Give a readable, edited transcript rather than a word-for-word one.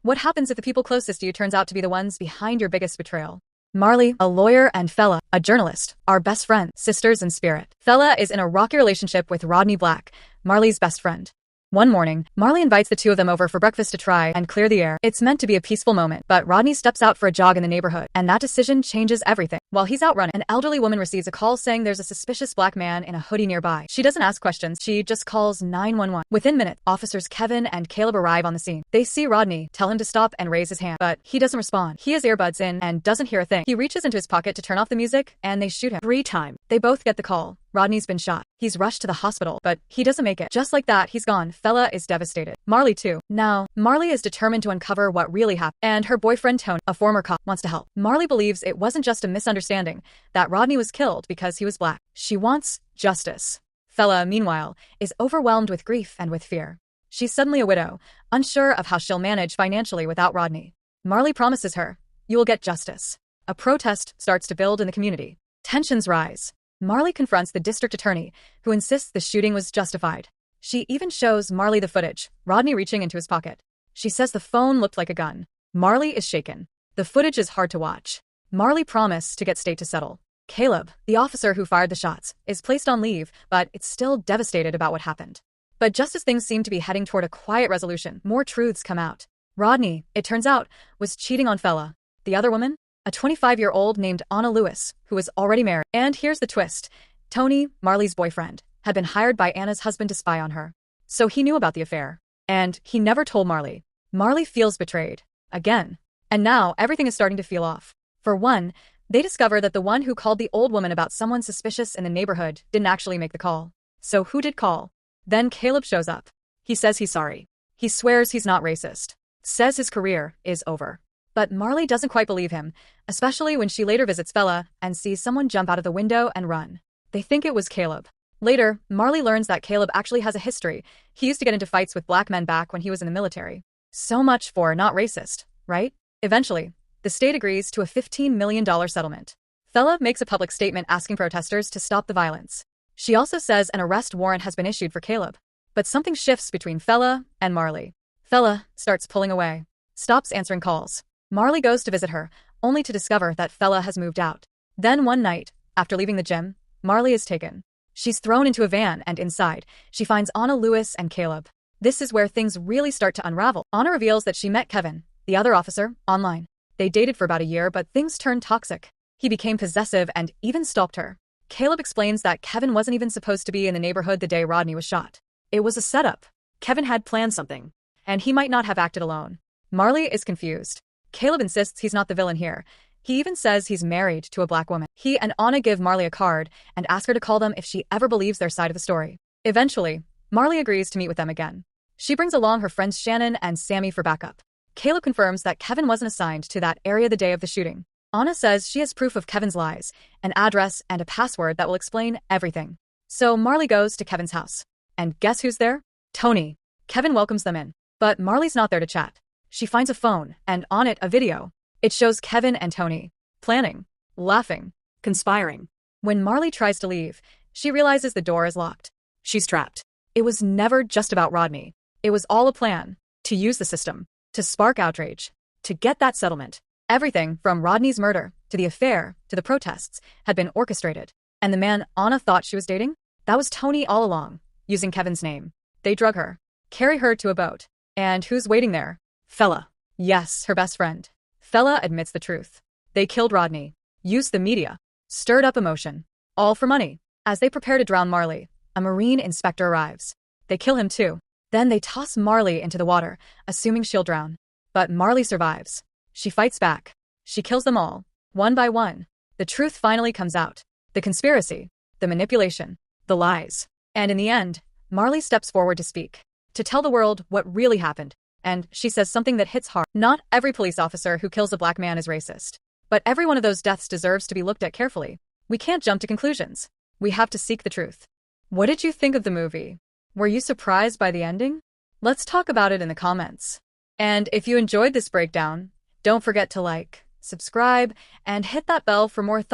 What happens if the people closest to you turns out to be the ones behind your biggest betrayal? Marley, a lawyer, and Fella, a journalist, are best friends, sisters in spirit. Fella is in a rocky relationship with Rodney Black, Marley's best friend. One morning, Marley invites the two of them over for breakfast to try and clear the air. It's meant to be a peaceful moment, but Rodney steps out for a jog in the neighborhood, and that decision changes everything. While he's out running, an elderly woman receives a call saying there's a suspicious black man in a hoodie nearby. She doesn't ask questions, she just calls 911. Within minutes, officers Kevin and Caleb arrive on the scene. They see Rodney, tell him to stop and raise his hand, but he doesn't respond. He has earbuds in and doesn't hear a thing. He reaches into his pocket to turn off the music, and they shoot him 3 times. They both get the call. Rodney's been shot. He's rushed to the hospital, but he doesn't make it. Just like that, he's gone. Fella is devastated. Marley too. Now, Marley is determined to uncover what really happened, and her boyfriend Tony, a former cop, wants to help. Marley believes it wasn't just a misunderstanding, that Rodney was killed because he was black. She wants justice. Fella, meanwhile, is overwhelmed with grief and with fear. She's suddenly a widow, unsure of how she'll manage financially without Rodney. Marley promises her, "You will get justice." A protest starts to build in the community. Tensions rise. Marley confronts the district attorney, who insists the shooting was justified. She even shows Marley the footage, Rodney reaching into his pocket. She says the phone looked like a gun. Marley is shaken. The footage is hard to watch. Marley promised to get state to settle. Caleb, the officer who fired the shots, is placed on leave, but it's still devastated about what happened. But just as things seem to be heading toward a quiet resolution, more truths come out. Rodney, it turns out, was cheating on Fella. The other woman? A 25-year-old named Anna Lewis, who was already married. And here's the twist. Tony, Marley's boyfriend, had been hired by Anna's husband to spy on her. So he knew about the affair. And he never told Marley. Marley feels betrayed. Again. And now everything is starting to feel off. For one, they discover that the one who called the old woman about someone suspicious in the neighborhood didn't actually make the call. So who did call? Then Caleb shows up. He says he's sorry. He swears he's not racist. Says his career is over. But Marley doesn't quite believe him, especially when she later visits Fella and sees someone jump out of the window and run. They think it was Caleb. Later, Marley learns that Caleb actually has a history. He used to get into fights with black men back when he was in the military. So much for not racist, right? Eventually, the state agrees to a $15 million settlement. Fella makes a public statement asking protesters to stop the violence. She also says an arrest warrant has been issued for Caleb. But something shifts between Fella and Marley. Fella starts pulling away, stops answering calls. Marley goes to visit her, only to discover that Fella has moved out. Then one night, after leaving the gym, Marley is taken. She's thrown into a van, and inside, she finds Anna Lewis and Caleb. This is where things really start to unravel. Anna reveals that she met Kevin, the other officer, online. They dated for about a year, but things turned toxic. He became possessive and even stalked her. Caleb explains that Kevin wasn't even supposed to be in the neighborhood the day Rodney was shot. It was a setup. Kevin had planned something, and he might not have acted alone. Marley is confused. Caleb insists he's not the villain here. He even says he's married to a black woman. He and Anna give Marley a card and ask her to call them if she ever believes their side of the story. Eventually, Marley agrees to meet with them again. She brings along her friends Shannon and Sammy for backup. Caleb confirms that Kevin wasn't assigned to that area the day of the shooting. Anna says she has proof of Kevin's lies, an address and a password that will explain everything. So Marley goes to Kevin's house. And guess who's there? Tony. Kevin welcomes them in. But Marley's not there to chat. She finds a phone, and on it, a video. It shows Kevin and Tony planning, laughing, conspiring. When Marley tries to leave, she realizes the door is locked. She's trapped. It was never just about Rodney. It was all a plan to use the system, to spark outrage, to get that settlement. Everything from Rodney's murder to the affair to the protests had been orchestrated. And the man Anna thought she was dating? That was Tony all along, using Kevin's name. They drug her, carry her to a boat. And who's waiting there? Fella. Yes, her best friend. Fella admits the truth. They killed Rodney, used the media, stirred up emotion. All for money. As they prepare to drown Marley, a Marine inspector arrives. They kill him too. Then they toss Marley into the water, assuming she'll drown. But Marley survives. She fights back. She kills them all, one by one. The truth finally comes out. The conspiracy, the manipulation, the lies. And in the end, Marley steps forward to speak, to tell the world what really happened. And she says something that hits hard. Not every police officer who kills a black man is racist. But every one of those deaths deserves to be looked at carefully. We can't jump to conclusions. We have to seek the truth. What did you think of the movie? Were you surprised by the ending? Let's talk about it in the comments. And if you enjoyed this breakdown, don't forget to like, subscribe, and hit that bell for more thoughts.